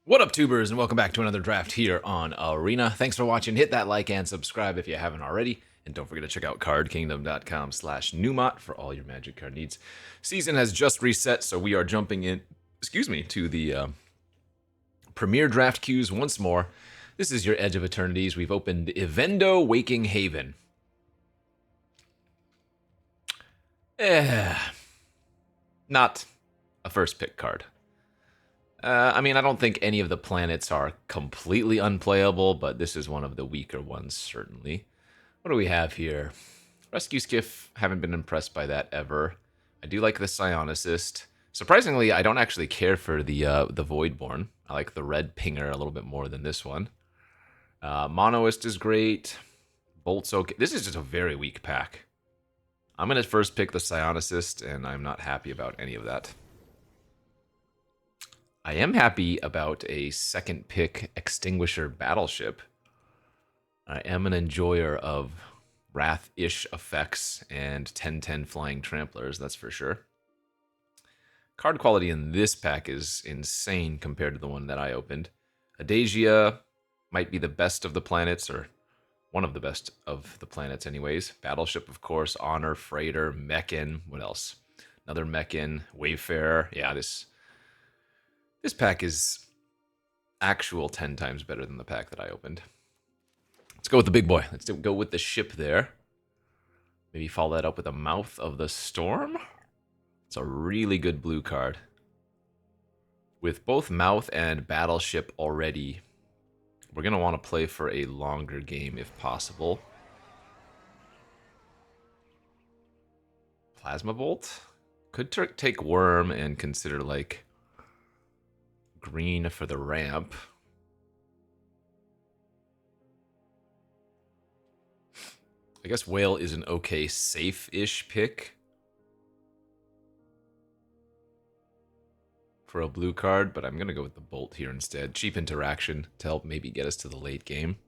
What up, tubers, and welcome back to another draft here on Arena. Thanks for watching. Hit that like and subscribe if you haven't already. And don't forget to check out cardkingdom.com/numot for all your Magic card needs. Season has just reset, so we are jumping in, to the premier draft queues once more. This is your Edge of Eternities. We've opened Evendo Waking Haven. Not a first pick card. I mean, I don't think any of the planets are completely unplayable, but this is one of the weaker ones, certainly. What do we have here? Rescue Skiff, haven't been impressed by that ever. I do like the Psionicist. Surprisingly, I don't actually care for the Voidborn. I like the red pinger a little bit more than this one. Monoist is great. Bolt's okay. This is just a very weak pack. I'm going to first pick the Psionicist, and I'm not happy about any of that. I am happy about a second pick Extinguisher Battleship. I am an enjoyer of Wrath-ish effects and 10/10 Flying Tramplers, that's for sure. Card quality in this pack is insane compared to the one that I opened. Adagia might be the best of the planets, or one of the best of the planets anyways. Battleship, of course, Honor, Freighter, Mechan, what else? Another Mechan, Wayfarer. Yeah, this pack is actual 10 times better than the pack that I opened. Let's go with the big boy. Let's go with the ship there. Maybe follow that up with a Mouth of the Storm. It's a really good blue card. With both Mouth and Battleship already, we're going to want to play for a longer game if possible. Plasma Bolt? Could take Worm and consider, like, green for the ramp. I guess Whale is an okay, safe-ish pick for a blue card, but I'm going to go with the Bolt here instead. Cheap interaction to help maybe get us to the late game.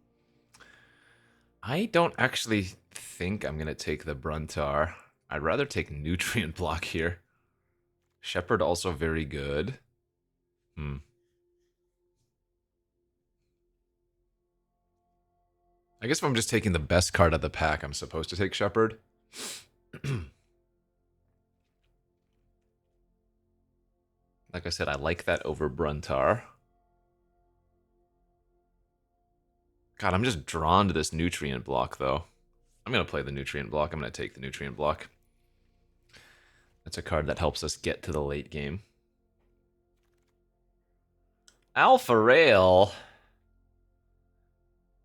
I don't actually think I'm going to take the Bruntar. I'd rather take Nutrient Block here. Shepherd also very good. I guess if I'm just taking the best card of the pack, I'm supposed to take Shepherd. Like I said, I like that over Bruntar. God, I'm just drawn to this Nutrient Block, though. I'm going to play the Nutrient Block. I'm going to take the Nutrient Block. That's a card that helps us get to the late game. Alpha Rail.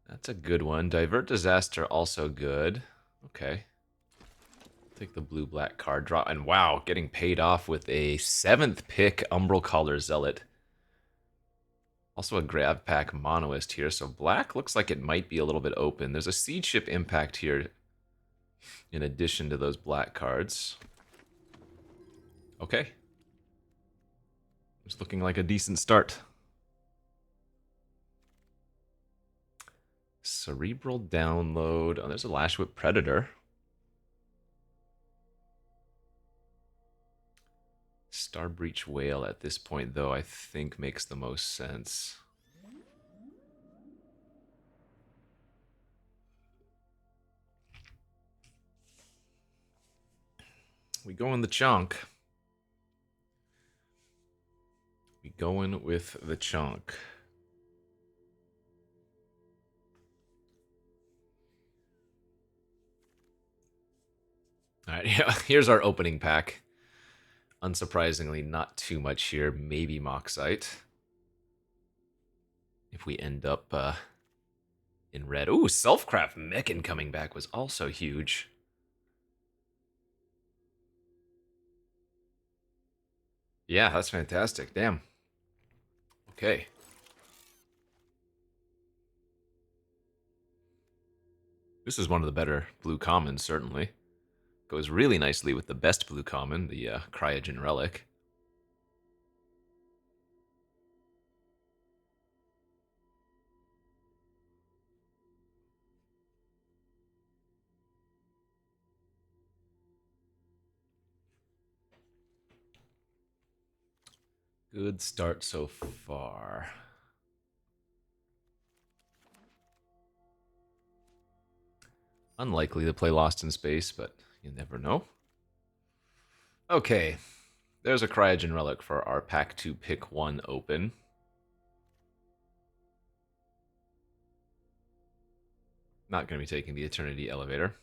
That's a good one. Divert Disaster, also good. Okay. Take the blue-black card draw. And wow, getting paid off with a 7th pick Umbral Caller Zealot. Also a Grav Pack Monoist here. So black looks like it might be a little bit open. There's a Siege Ship Impact here in addition to those black cards. Okay. It's looking like a decent start. Cerebral Download. Oh, there's a Lash Whip Predator. Starbreach Whale at this point, though, I think makes the most sense. We go in the chunk. We going with the chunk. All right, yeah, here's our opening pack. Unsurprisingly, not too much here. Maybe Moxite. If we end up in red. Ooh, Selfcraft Mechan coming back was also huge. Yeah, that's fantastic. Damn. Okay. This is one of the better blue commons, certainly. Goes really nicely with the best blue common, the Cryogen Relic. Good start so far. Unlikely to play Lost in Space, but you never know. Okay, there's a Cryogen Relic for our Pack 2 Pick 1 open. Not going to be taking the Eternity Elevator.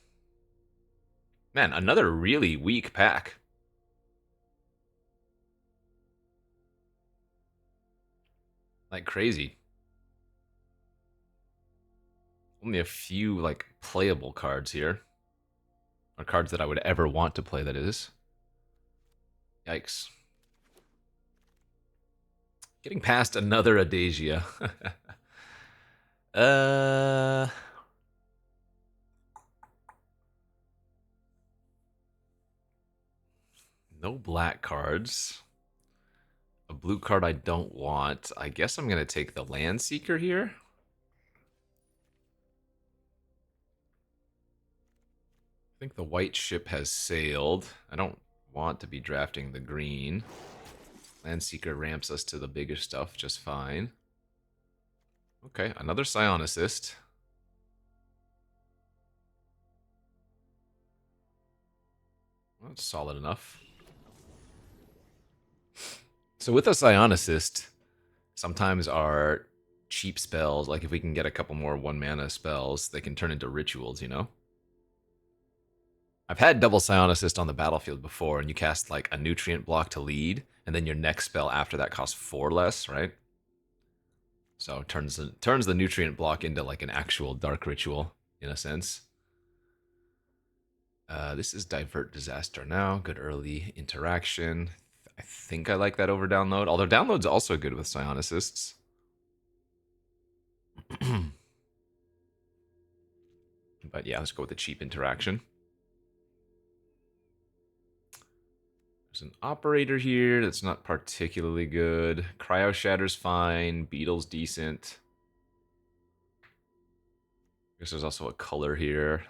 Man, another really weak pack. Like crazy. Only a few, like, playable cards here. Or cards that I would ever want to play, that is. Yikes. Getting past another Adasia. No black cards. A blue card I don't want. I guess I'm going to take the Land Seeker here. I think the white ship has sailed. I don't want to be drafting the green. Landseeker ramps us to the bigger stuff just fine. Okay, another Psionicist. Well, that's solid enough. So with a Psionicist, sometimes our cheap spells, like if we can get a couple more 1-mana spells, they can turn into rituals, you know? I've had double Psionicist on the battlefield before, and you cast like a nutrient block to lead, and then your next spell after that costs 4 less, right? So it turns the nutrient block into like an actual dark ritual, in a sense. This is Divert Disaster now. Good early interaction. I think I like that over download, although download's also good with Psionicists. But yeah, let's go with the cheap interaction. There's an Operator here that's not particularly good. Cryo Shatter's fine. Beetle's decent. I guess there's also a color here.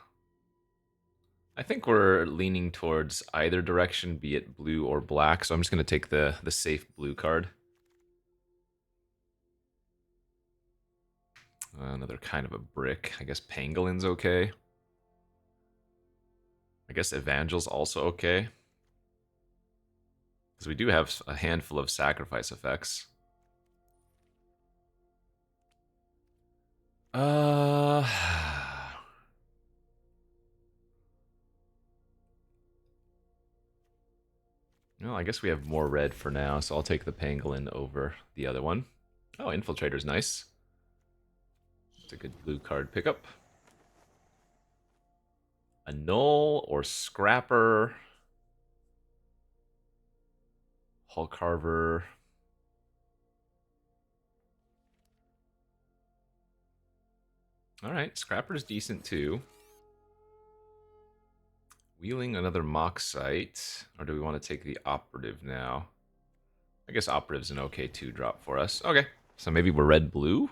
I think we're leaning towards either direction, be it blue or black, so I'm just going to take the safe blue card. Another kind of a brick. I guess Pangolin's okay. I guess Evangel's also okay. Because we do have a handful of sacrifice effects. Well, I guess we have more red for now, so I'll take the Pangolin over the other one. Oh, Infiltrator's nice. It's a good blue card pickup. A Null or Scrapper. Hull Carver. Alright, Scrapper's decent too. Wheeling another Mock Site. Or do we want to take the Operative now? I guess Operative's an okay 2-drop for us. Okay, so maybe we're red-blue?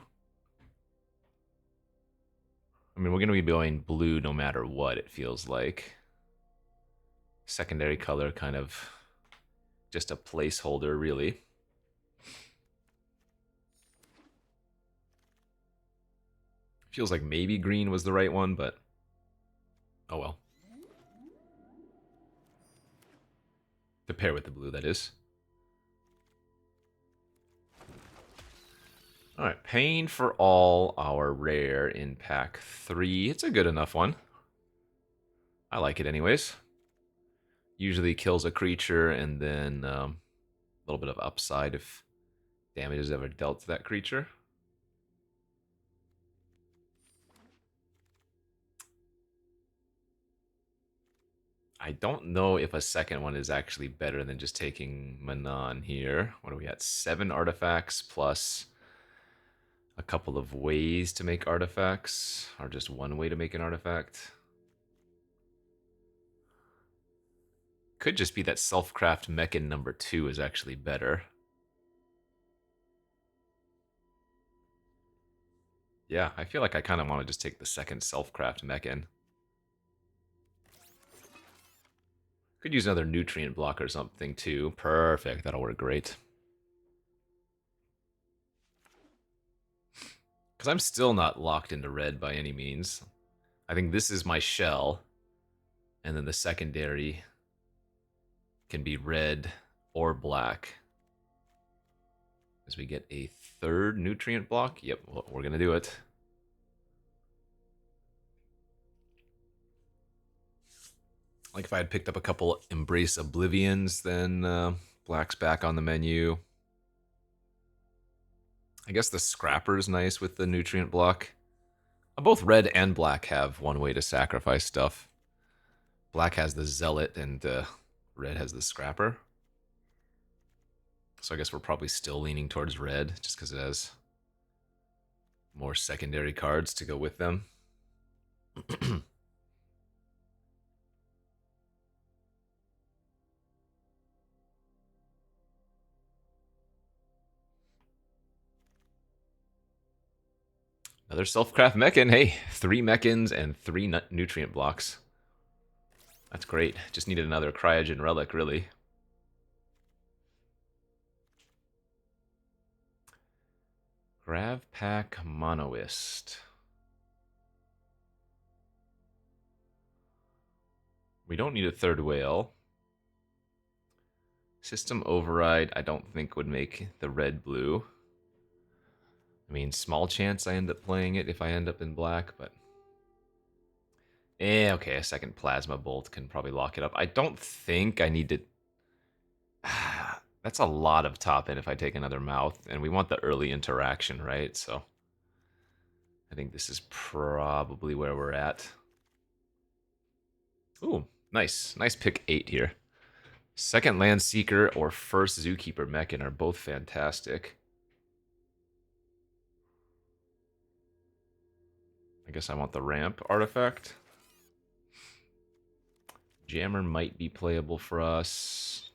I mean, we're going to be going blue no matter what, it feels like. Secondary color kind of just a placeholder, really. Feels like maybe green was the right one, but oh well. To pair with the blue, that is. Alright, Pain for all our rare in pack 3. It's a good enough one. I like it anyways. Usually kills a creature and then a little bit of upside if damage is ever dealt to that creature. I don't know if a second one is actually better than just taking Manon here. What are we at? 7 artifacts plus a couple of ways to make artifacts, or just one way to make an artifact. Could just be that Self-Craft Mechan number 2 is actually better. Yeah, I feel like I kind of want to just take the second Self-Craft Mechan. Could use another nutrient block or something too. Perfect, that'll work great. Because I'm still not locked into red by any means. I think this is my shell, and then the secondary can be red or black. As we get a third nutrient block. Yep, well, we're gonna do it. Like if I had picked up a couple Embrace Oblivions, then black's back on the menu. I guess the Scrapper's nice with the nutrient block. Both red and black have one way to sacrifice stuff. Black has the Zealot and red has the Scrapper. So I guess we're probably still leaning towards red just because it has more secondary cards to go with them. Another self-craft Mechan. Hey, 3 Mechans and 3 nutrient blocks. That's great. Just needed another Cryogen Relic, really. Gravpack Monoist. We don't need a third whale. System Override, I don't think would make the red-blue. I mean, small chance I end up playing it if I end up in black, but... okay, a second Plasma Bolt can probably lock it up. I don't think I need to... That's a lot of top in if I take another Mouth, and we want the early interaction, right? So I think this is probably where we're at. Ooh, nice. Nice pick 8 here. Second Land Seeker or first Zookeeper Mechan are both fantastic. I guess I want the ramp artifact. Jammer might be playable for us.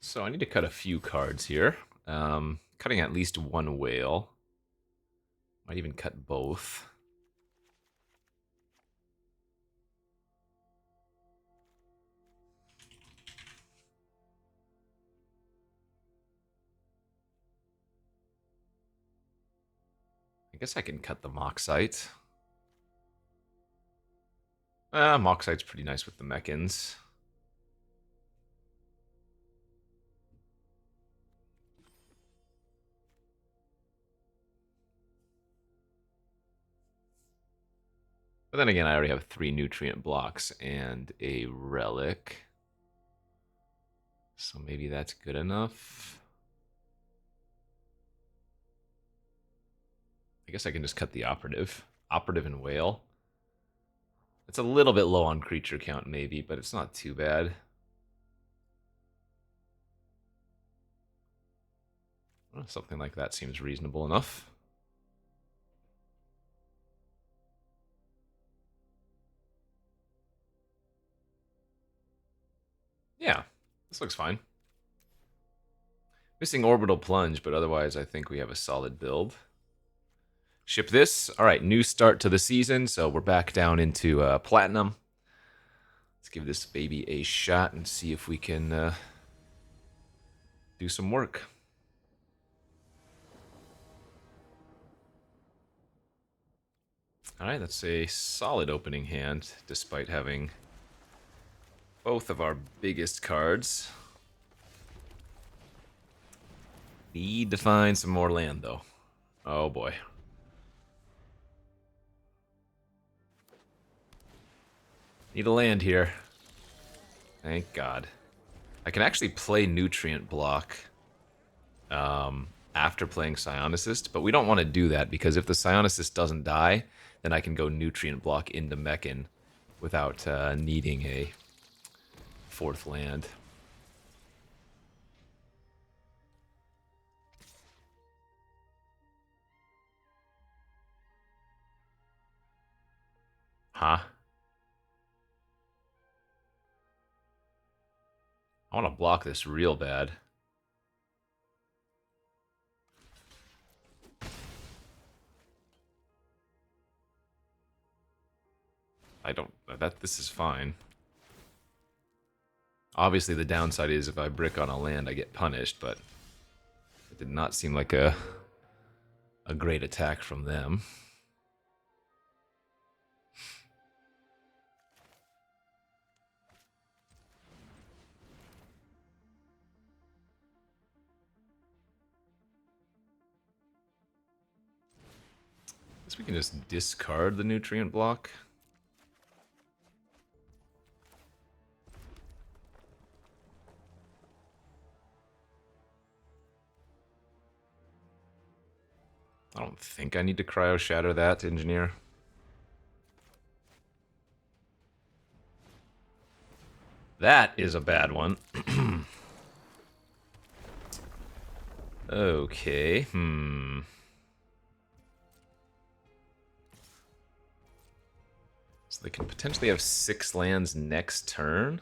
So I need to cut a few cards here. Cutting at least one whale. Might even cut both. I guess I can cut the Moxite. Moxite's pretty nice with the Mechans. But then again, I already have 3 nutrient blocks and a relic. So maybe that's good enough. I guess I can just cut the operative. Operative and whale. It's a little bit low on creature count, maybe, but it's not too bad. Well, something like that seems reasonable enough. Yeah, this looks fine. Missing Orbital Plunge, but otherwise I think we have a solid build. Ship this. All right, new start to the season, so we're back down into Platinum. Let's give this baby a shot and see if we can do some work. All right, that's a solid opening hand, despite having both of our biggest cards. Need to find some more land, though. Oh, boy. Need a land here. Thank God. I can actually play Nutrient Block after playing Psionicist, but we don't want to do that, because if the Psionicist doesn't die, then I can go Nutrient Block into Mechan without needing a 4th land. Huh? I want to block this real bad. This is fine. Obviously, the downside is if I brick on a land, I get punished, but it did not seem like a great attack from them. Guess we can just discard the nutrient block. I don't think I need to cryo shatter that, engineer. That is a bad one. Okay, So they can potentially have 6 lands next turn.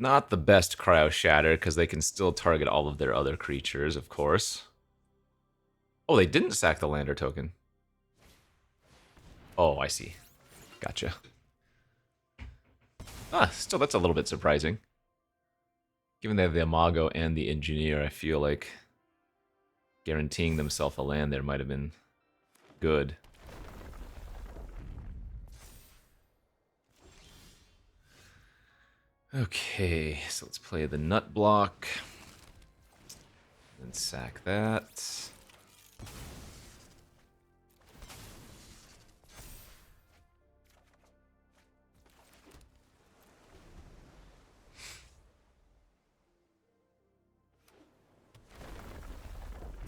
Not the best cryo shatter, because they can still target all of their other creatures, of course. Oh, they didn't sack the lander token. Oh, I see. Gotcha. Still, that's a little bit surprising. Given they have the Imago and the Engineer, I feel like guaranteeing themselves a land there might have been good. Okay, so let's play the Nut block. And sack that.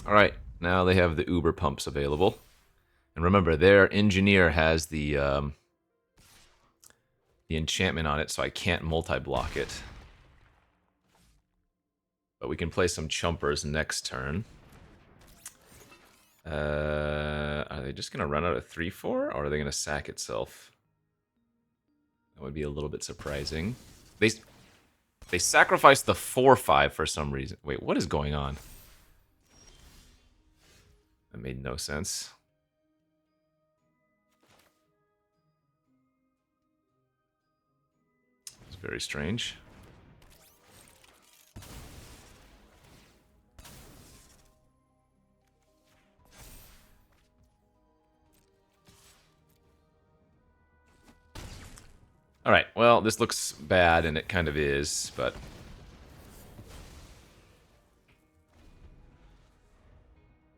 Alright, now they have the Uber pumps available. And remember, their Engineer has the enchantment on it, so I can't multi-block it. But we can play some Chumpers next turn. Are they just going to run out of 3-4, or are they going to sack itself? That would be a little bit surprising. They sacrificed the 4-5 for some reason. Wait, what is going on? That made no sense. It's very strange. Alright, well, this looks bad, and it kind of is, but...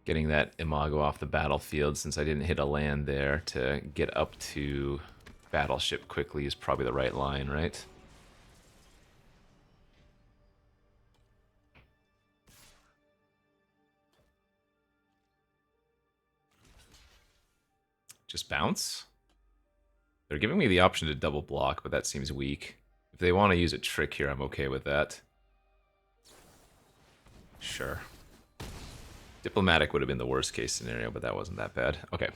Getting that Imago off the battlefield, since I didn't hit a land there, to get up to Battleship quickly is probably the right line, right? Just bounce? They're giving me the option to double block, but that seems weak. If they want to use a trick here, I'm okay with that. Sure. Diplomatic would have been the worst case scenario, but that wasn't that bad. Okay.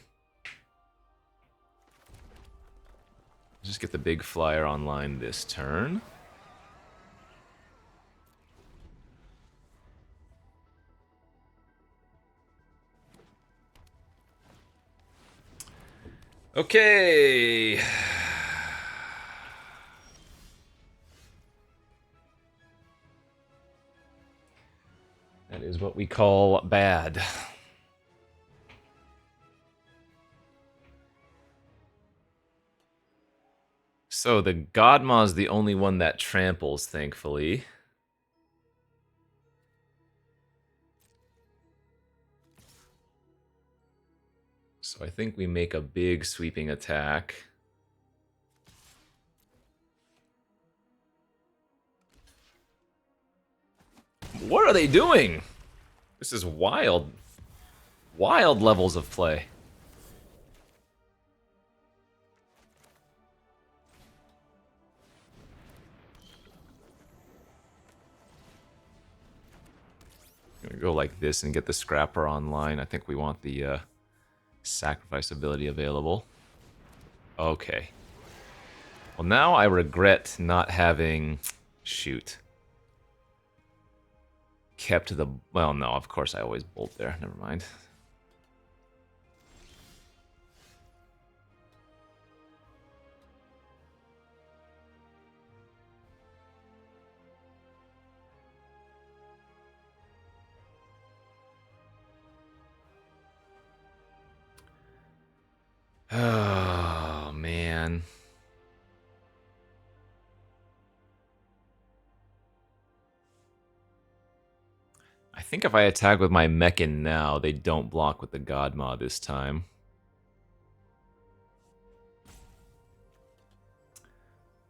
Just get the big flyer online this turn. Okay. That is what we call bad. So the Godma is the only one that tramples, thankfully. So I think we make a big sweeping attack. What are they doing? This is wild. Wild levels of play. Go like this and get the Scrapper online. I think we want the sacrifice ability available. Okay. Well, now I regret not having... Shoot. Kept the... Well, no, of course I always bolt there. Never mind. Oh, man. I think if I attack with my Mechan now, they don't block with the Godma this time.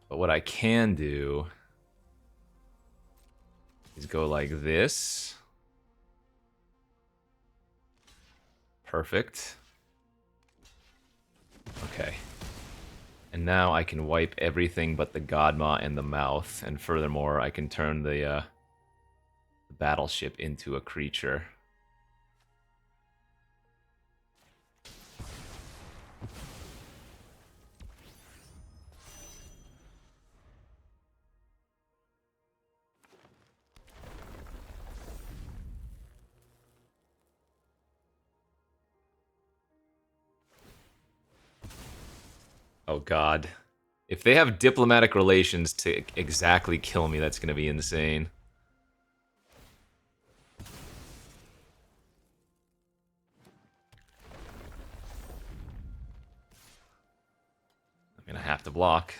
But what I can do is go like this. Perfect. Okay. And now I can wipe everything but the Godma and the mouth. And furthermore, I can turn the battleship into a creature. Oh god. If they have diplomatic relations to exactly kill me, that's gonna be insane. I'm gonna have to block.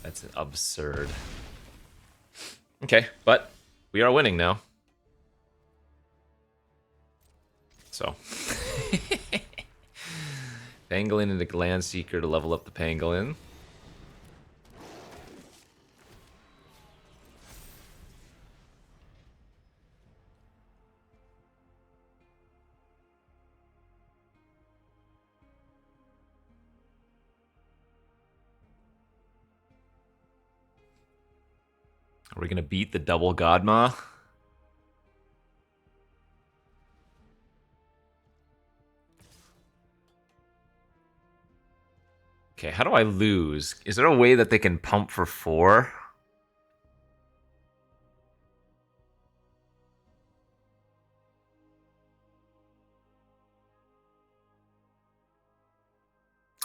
That's absurd. Okay, but we are winning now. So. Pangolin into Glandseeker to level up the Pangolin. Are we gonna beat the double Godma? Okay, how do I lose? Is there a way that they can pump for 4?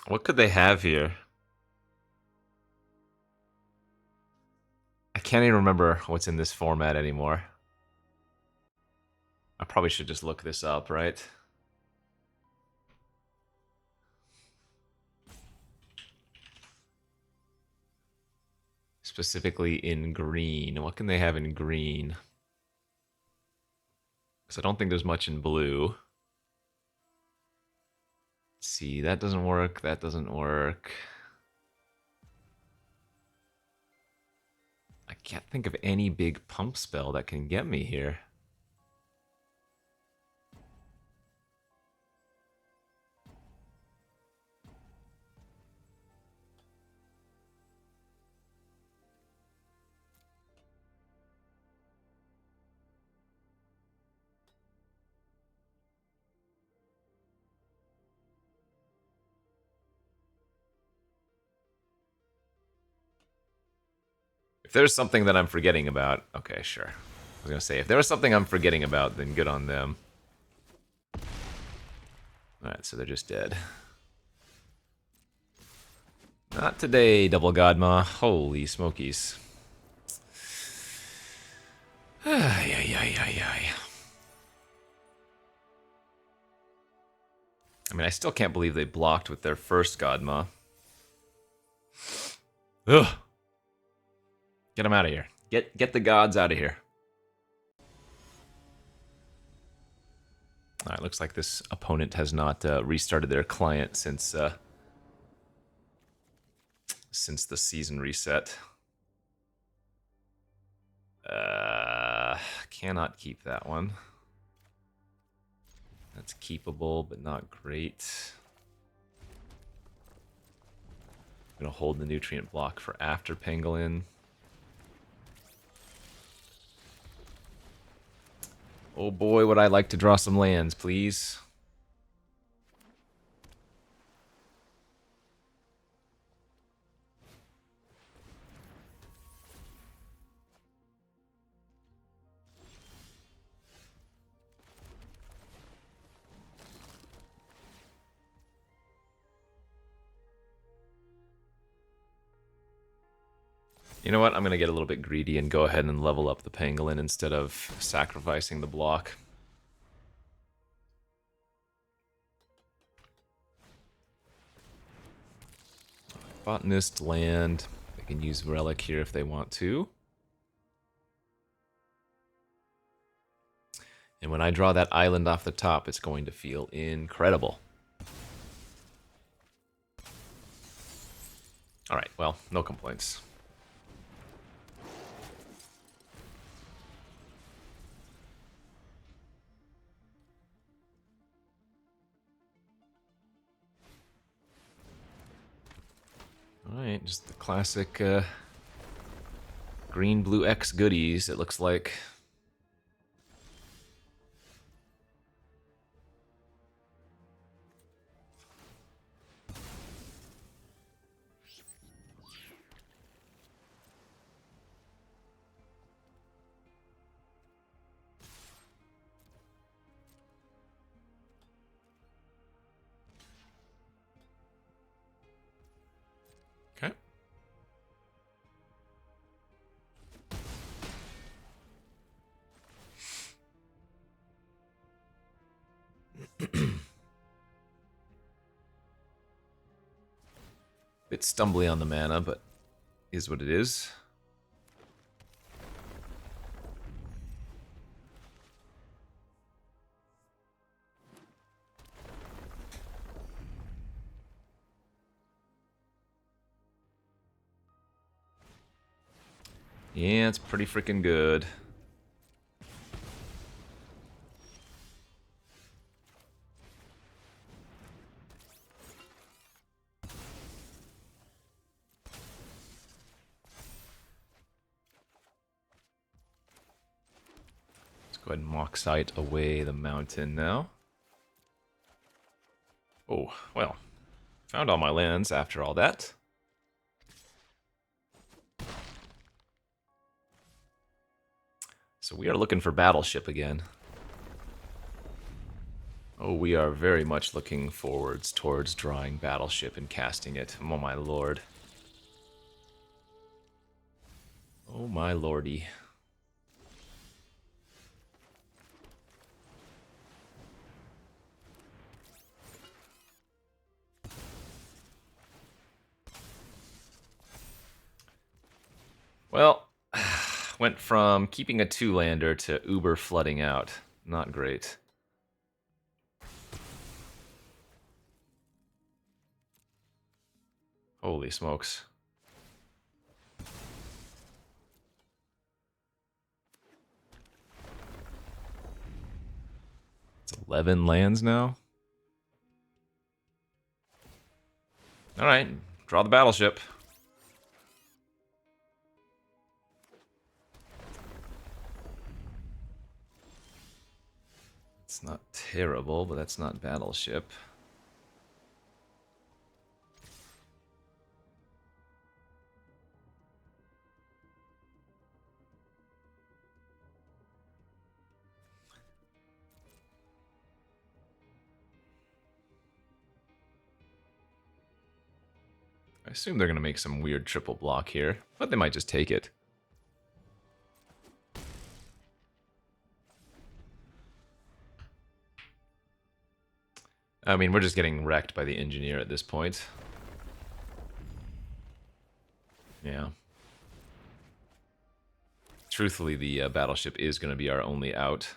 What could they have here? I can't even remember what's in this format anymore. I probably should just look this up, right? Specifically in green. What can they have in green? Because I don't think there's much in blue. Let's see, that doesn't work, that doesn't work. I can't think of any big pump spell that can get me here. If there's something that I'm forgetting about... Okay, sure. I was gonna say, if there was something I'm forgetting about, then good on them. Alright, so they're just dead. Not today, Double Godma. Holy smokies. Ay, ay, ay, ay, ay. I mean, I still can't believe they blocked with their first Godma. Ugh. Get them out of here. Get the gods out of here. Alright, looks like this opponent has not restarted their client since the season reset. Cannot keep that one. That's keepable, but not great. I'm Gonna hold the nutrient block for after Pangolin. Oh boy, would I like to draw some lands, please. You know what? I'm going to get a little bit greedy and go ahead and level up the Pangolin instead of sacrificing the block. Botanist land. They can use Relic here if they want to. And when I draw that island off the top, it's going to feel incredible. Alright, well, no complaints. Alright, just the classic green-blue X goodies, it looks like. Okay. Bit stumbly on the mana, but is what it is. Yeah, it's pretty freaking good. Let's go ahead and Moxite away the mountain now. Oh, well. Found all my lands after all that. So we are looking for Battleship again. Oh, we are very much looking forwards towards drawing Battleship and casting it. Oh my lord. Oh my lordy. Well, went from keeping a 2-lander to uber flooding out. Not great. Holy smokes. It's 11 lands now. Alright, draw the Battleship. It's not terrible, but that's not Battleship. I assume they're going to make some weird triple block here, but they might just take it. I mean, we're just getting wrecked by the engineer at this point. Yeah. Truthfully, the Battleship is going to be our only out.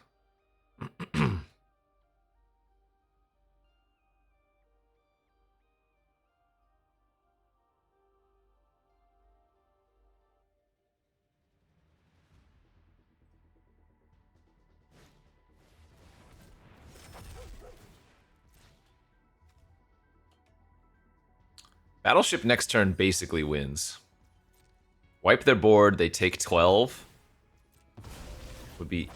Battleship next turn basically wins. Wipe their board, they take 12. Would be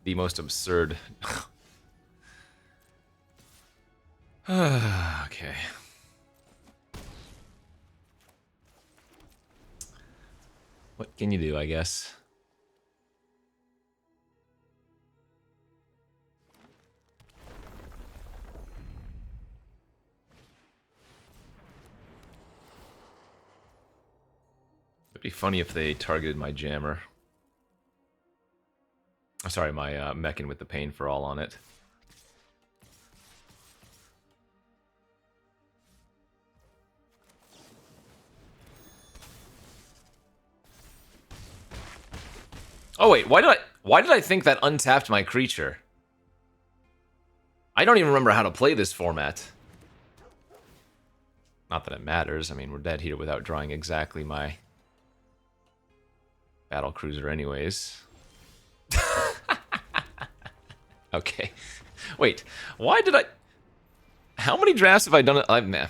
the most absurd. Okay. What can you do, I guess? It'd be funny if they targeted my jammer. Oh, sorry, my Mechan with the Pain for All on it. Oh wait, why did I think that untapped my creature? I don't even remember how to play this format. Not that it matters. I mean, we're dead here without drawing exactly my battle cruiser anyways. Okay. Wait, why did I... How many drafts have I done? Man.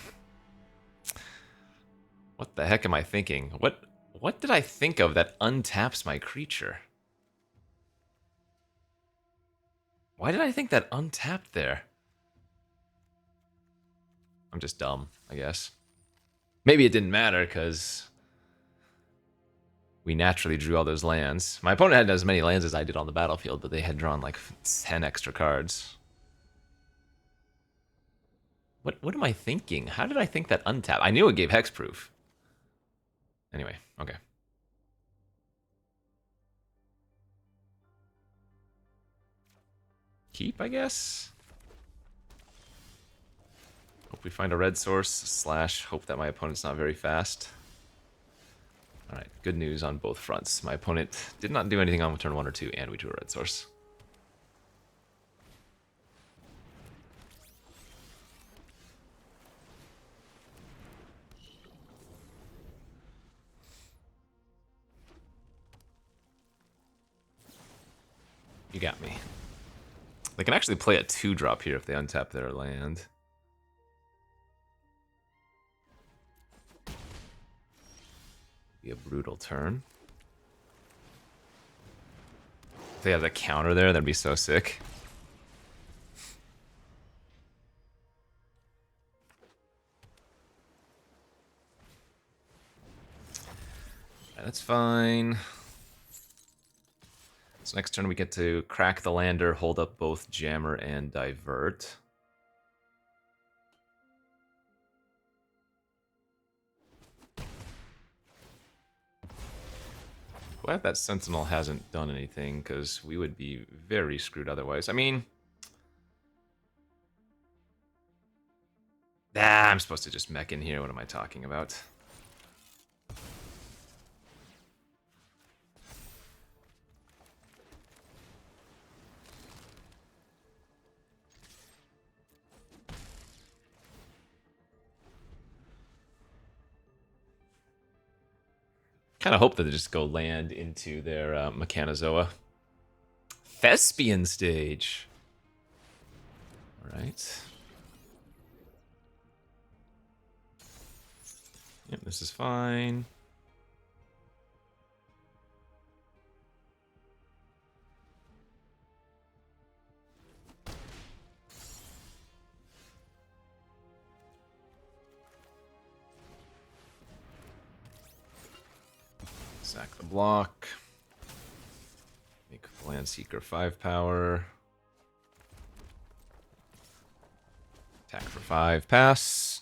What the heck am I thinking? What did I think of that untaps my creature? Why did I think that untapped there? I'm just dumb, I guess. Maybe it didn't matter, because we naturally drew all those lands. My opponent had as many lands as I did on the battlefield, but they had drawn like 10 extra cards. What am I thinking? How did I think that untap? I knew it gave hexproof. Anyway, okay. Keep, I guess? Hope we find a red source, / hope that my opponent's not very fast. Alright, good news on both fronts. My opponent did not do anything on turn 1 or 2, and we drew a red source. You got me. They can actually play a 2-drop here if they untap their land. Be a brutal turn. If they have the counter there, that'd be so sick. That's fine. So next turn we get to crack the lander, hold up both jammer and divert. Glad that Sentinel hasn't done anything, because we would be very screwed otherwise. I mean... I'm supposed to just mech in here. What am I talking about? Kind of hope that they just go land into their Mechanozoa. Thespian stage. All right. Yep, this is fine. Sack the block. Make Landseeker 5 power. Attack for 5, pass.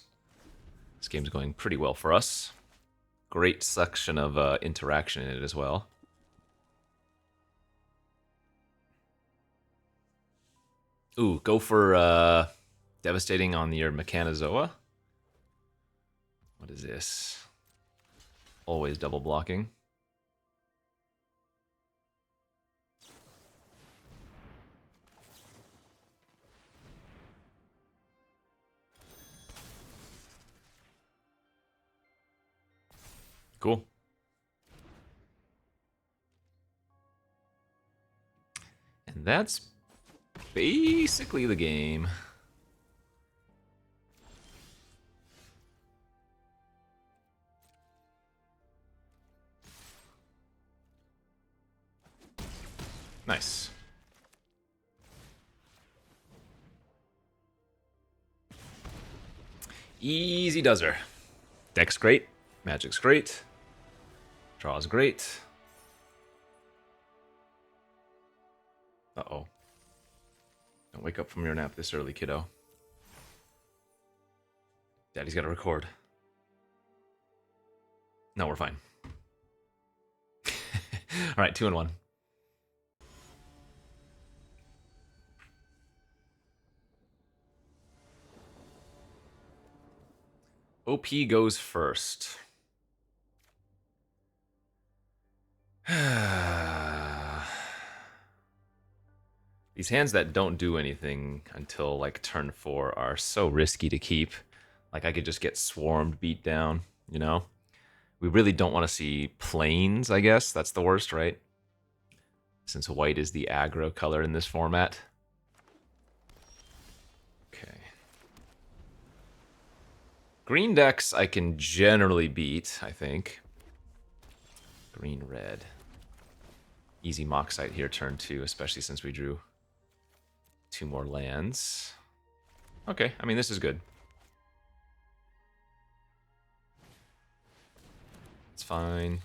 This game's going pretty well for us. Great section of interaction in it as well. Ooh, go for devastating on your Mechanozoa. What is this? Always double blocking. Cool. And that's basically the game. Nice. Easy does her. Deck's great. Magic's great. Draw's great. Uh-oh. Don't wake up from your nap this early, kiddo. Daddy's got to record. No, we're fine. All right, 2 and 1. OP goes first. These hands that don't do anything until like turn 4 are so risky to keep. Like I could just get swarmed, beat down, you know? We really don't want to see planes, I guess. That's the worst, right? Since white is the aggro color in this format. Okay. Green decks I can generally beat, I think. Green, red. Easy mock site here, turn 2, especially since we drew 2 more lands. Okay, I mean, this is good. It's fine.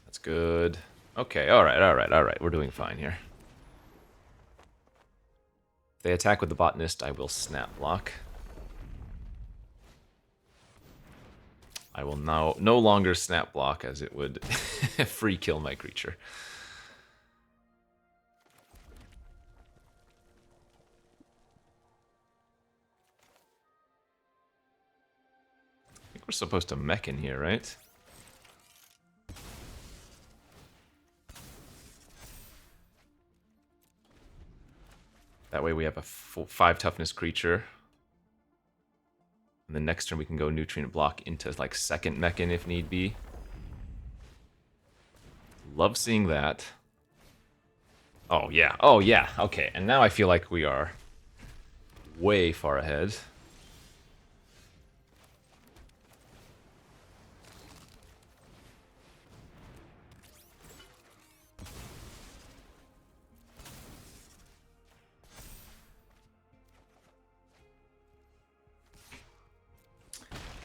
That's good. Okay, alright. We're doing fine here. If they attack with the botanist, I will snap block. I will now no longer snap block, as it would free kill my creature. I think we're supposed to mech in here, right? That way we have a 5 toughness creature. And then next turn we can go nutrient block into like second mechan if need be. Love seeing that. Oh yeah, okay. And now I feel like we are way far ahead.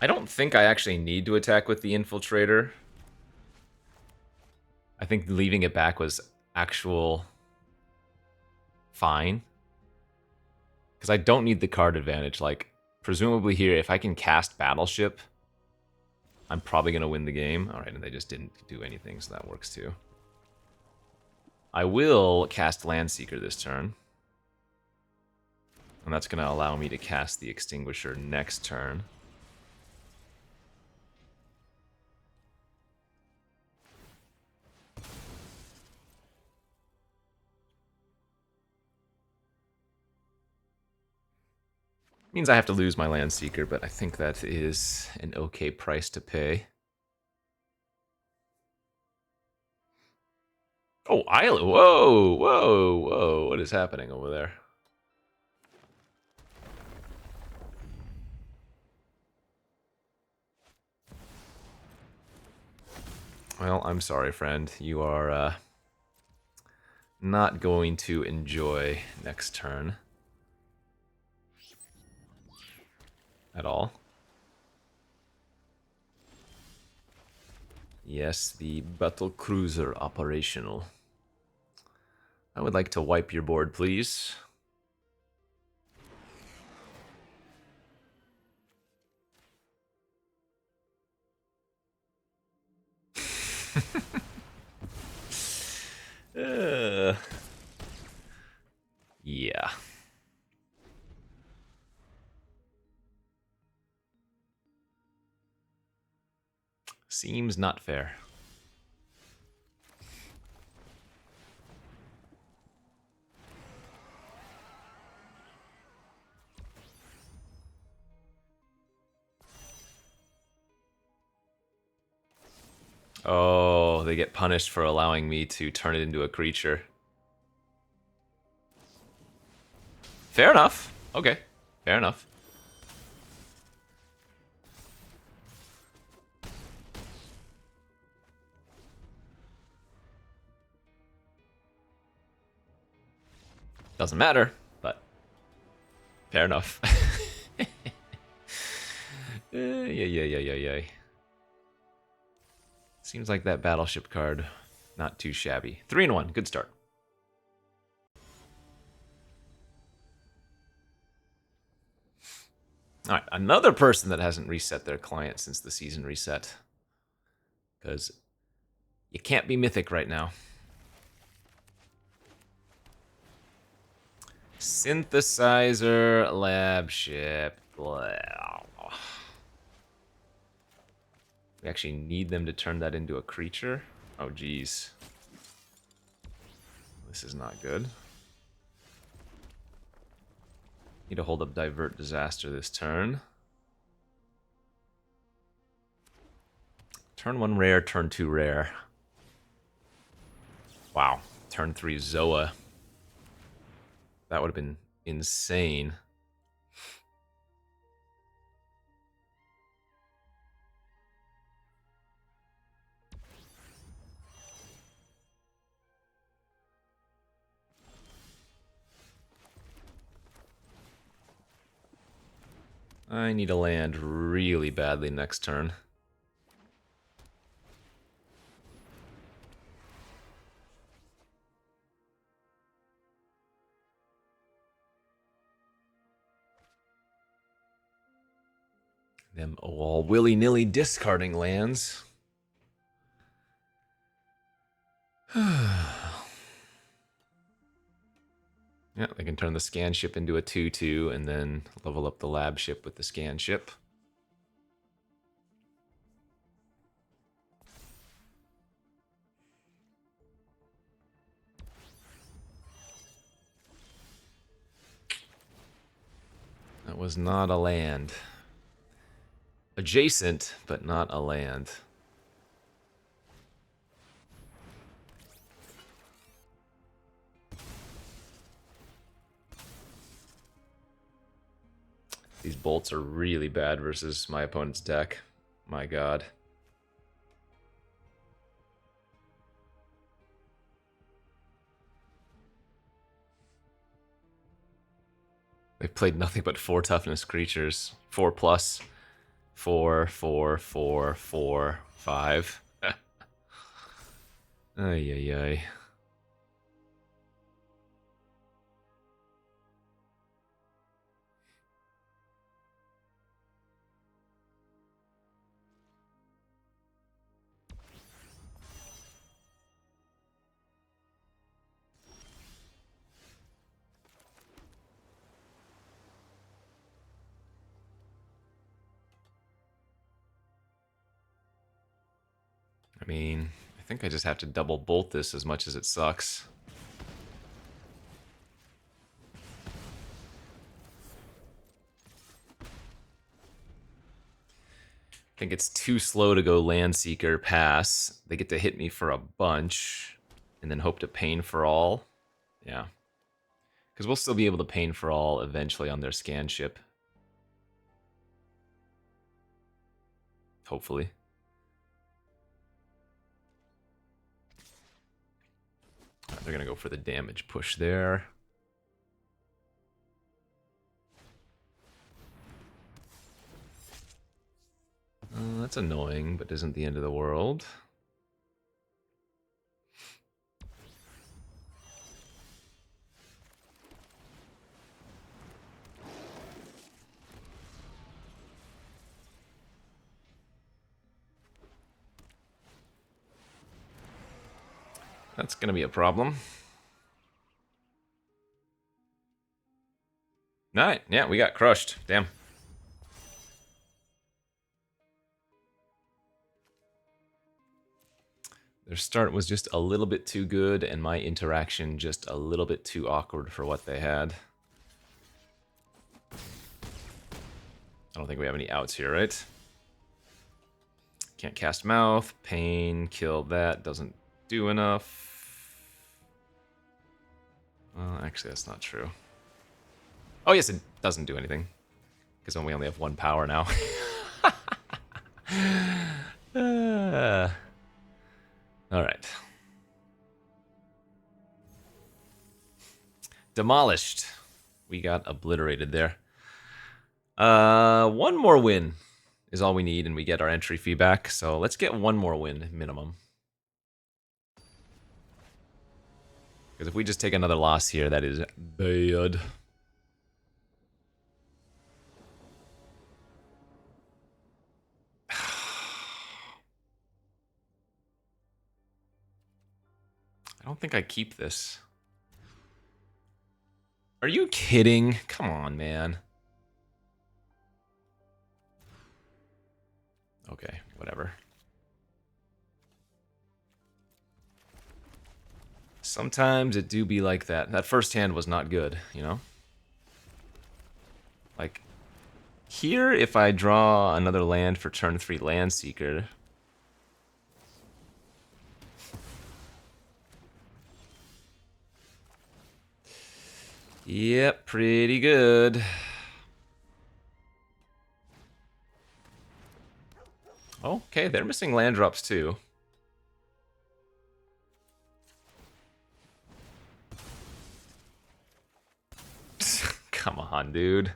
I don't think I actually need to attack with the Infiltrator. I think leaving it back was actual fine. Because I don't need the card advantage. Like, presumably here, if I can cast Battleship, I'm probably going to win the game. Alright, and they just didn't do anything, so that works too. I will cast Landseeker this turn. And that's going to allow me to cast the Extinguisher next turn. Means I have to lose my Landseeker, but I think that is an okay price to pay. Oh, Isla! Whoa! What is happening over there? Well, I'm sorry, friend. You are not going to enjoy next turn. At all. Yes, the battle cruiser operational. I would like to wipe your board, please. Yeah. Seems not fair. Oh, they get punished for allowing me to turn it into a creature. Fair enough. Okay, fair enough. Doesn't matter, but fair enough. Yeah. Seems like that battleship card, not too shabby. 3-1, good start. All right, another person that hasn't reset their client since the season reset. Because you can't be mythic right now. Synthesizer lab ship. Blah. We actually need them to turn that into a creature? Oh, geez. This is not good. Need to hold up Divert Disaster this turn. Turn 1 rare, turn 2 rare. Wow. Turn 3 Zoa. That would have been insane. I need to land really badly next turn. Them all willy-nilly discarding lands. Yeah, they can turn the scan ship into a 2/2 and then level up the lab ship with the scan ship. That was not a land. Adjacent, but not a land. These bolts are really bad versus my opponent's deck. My god. They've played nothing but 4 toughness creatures. 4+. 4, 4, 4, 4, 5. Ay. I mean, I think I just have to double bolt this as much as it sucks. I think it's too slow to go Landseeker pass. They get to hit me for a bunch and then hope to Pain for All. Yeah. Because we'll still be able to Pain for All eventually on their scan ship. Hopefully. They're going to go for the damage push there. That's annoying, but isn't the end of the world. That's going to be a problem. Alright, yeah, we got crushed. Damn. Their start was just a little bit too good, and my interaction just a little bit too awkward for what they had. I don't think we have any outs here, right? Can't cast Mouth. Pain, kill that. Doesn't do enough. Well, actually, that's not true. Oh, yes, it doesn't do anything. Because we only have 1 power now. Alright. Demolished. We got obliterated there. One more win is all we need, and we get our entry fee back. So let's get one more win minimum. Because if we just take another loss here, that is bad. I don't think I keep this. Are you kidding? Come on, man. Okay, whatever. Sometimes it do be like that. That first hand was not good, you know? Like, here, if I draw another land for turn 3 Land Seeker... Yep, pretty good. Okay, they're missing land drops too. Come on, dude.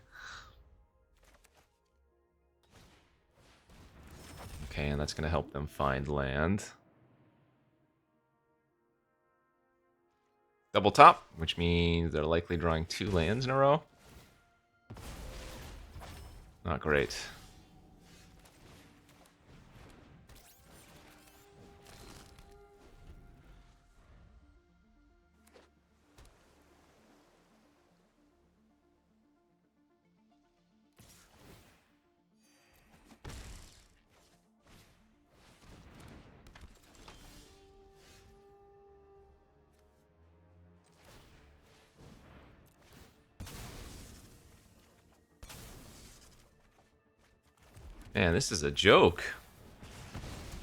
Okay, and that's gonna help them find land. Double top, which means they're likely drawing 2 lands in a row. Not great. Man, this is a joke.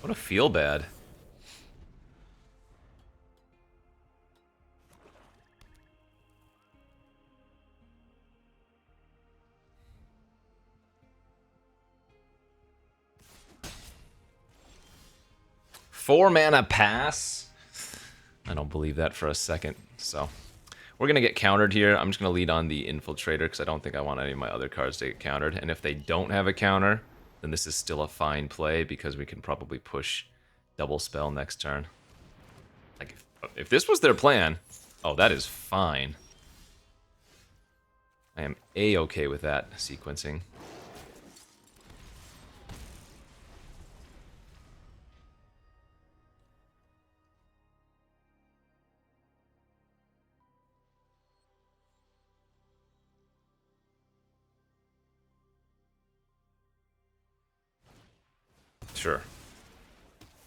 What a feel bad. Four mana pass? I don't believe that for a second. So we're gonna get countered here. I'm just gonna lead on the Infiltrator because I don't think I want any of my other cards to get countered. And if they don't have a counter, then this is still a fine play because we can probably push double spell next turn. Like, if this was their plan, oh, that is fine. I am A-okay with that sequencing. Sure.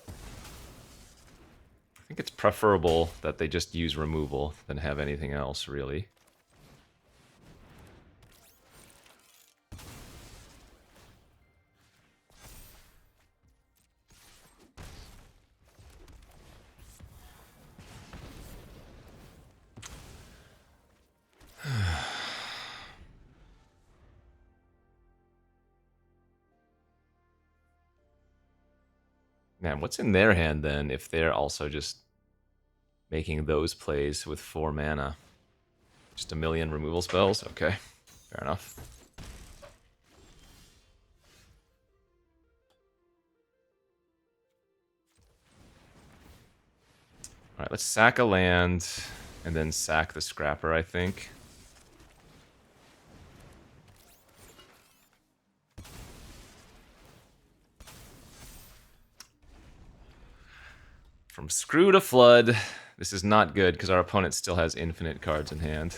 I think it's preferable that they just use removal than have anything else, really. Man, what's in their hand then if they're also just making those plays with 4 mana? Just a million removal spells? Okay, fair enough. Alright, let's sack a land and then sack the Scrapper, I think. From Screw to Flood. This is not good because our opponent still has infinite cards in hand.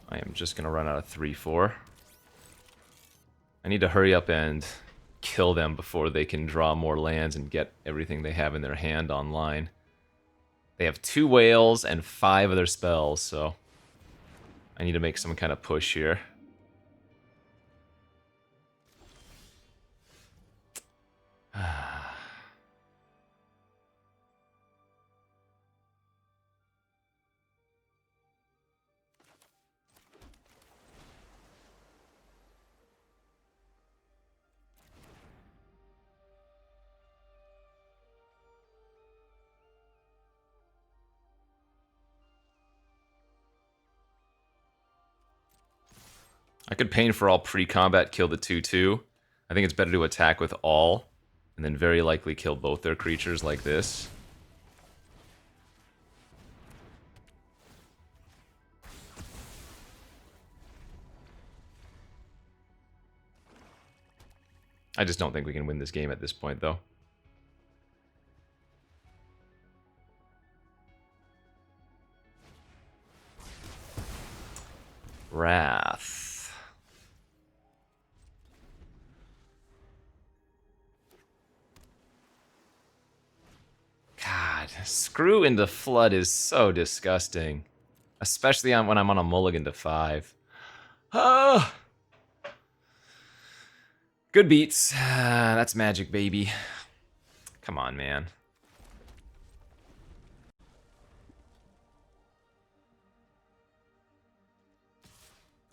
I am just going to run out of 3-4. I need to hurry up and kill them before they can draw more lands and get everything they have in their hand online. They have 2 whales and 5 other spells, so I need to make some kind of push here. I could Pain for All pre-combat kill the 2/2. I think it's better to attack with all, and then very likely kill both their creatures like this. I just don't think we can win this game at this point, though. Wrath. God, Screw into Flood is so disgusting. Especially when I'm on a mulligan to 5. Oh! Good beats. That's magic, baby. Come on, man.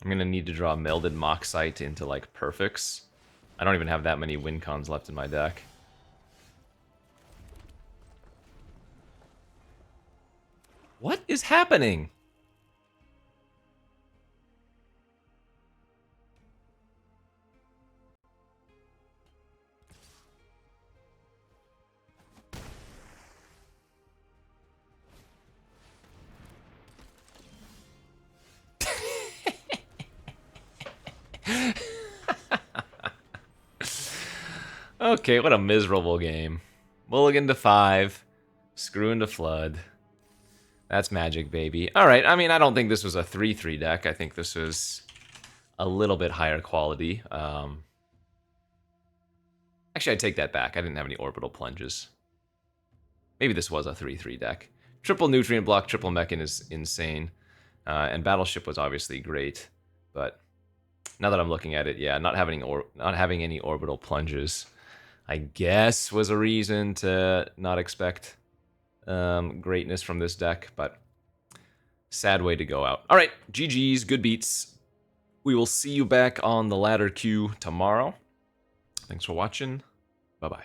I'm gonna need to draw Melded Moxite into, like, perfects. I don't even have that many win cons left in my deck. What is happening? Okay, what a miserable game. Mulligan to 5. Screw into Flood. That's magic, baby. Alright, I mean, I don't think this was a 3-3 deck. I think this was a little bit higher quality. Actually, I take that back. I didn't have any orbital plunges. Maybe this was a 3-3 deck. Triple Nutrient Block, triple Mechan is insane. And Battleship was obviously great. But now that I'm looking at it, yeah, not having any orbital plunges, I guess, was a reason to not expect greatness from this deck, but sad way to go out. All right, GG's, good beats. We will see you back on the ladder queue tomorrow. Thanks for watching. Bye-bye.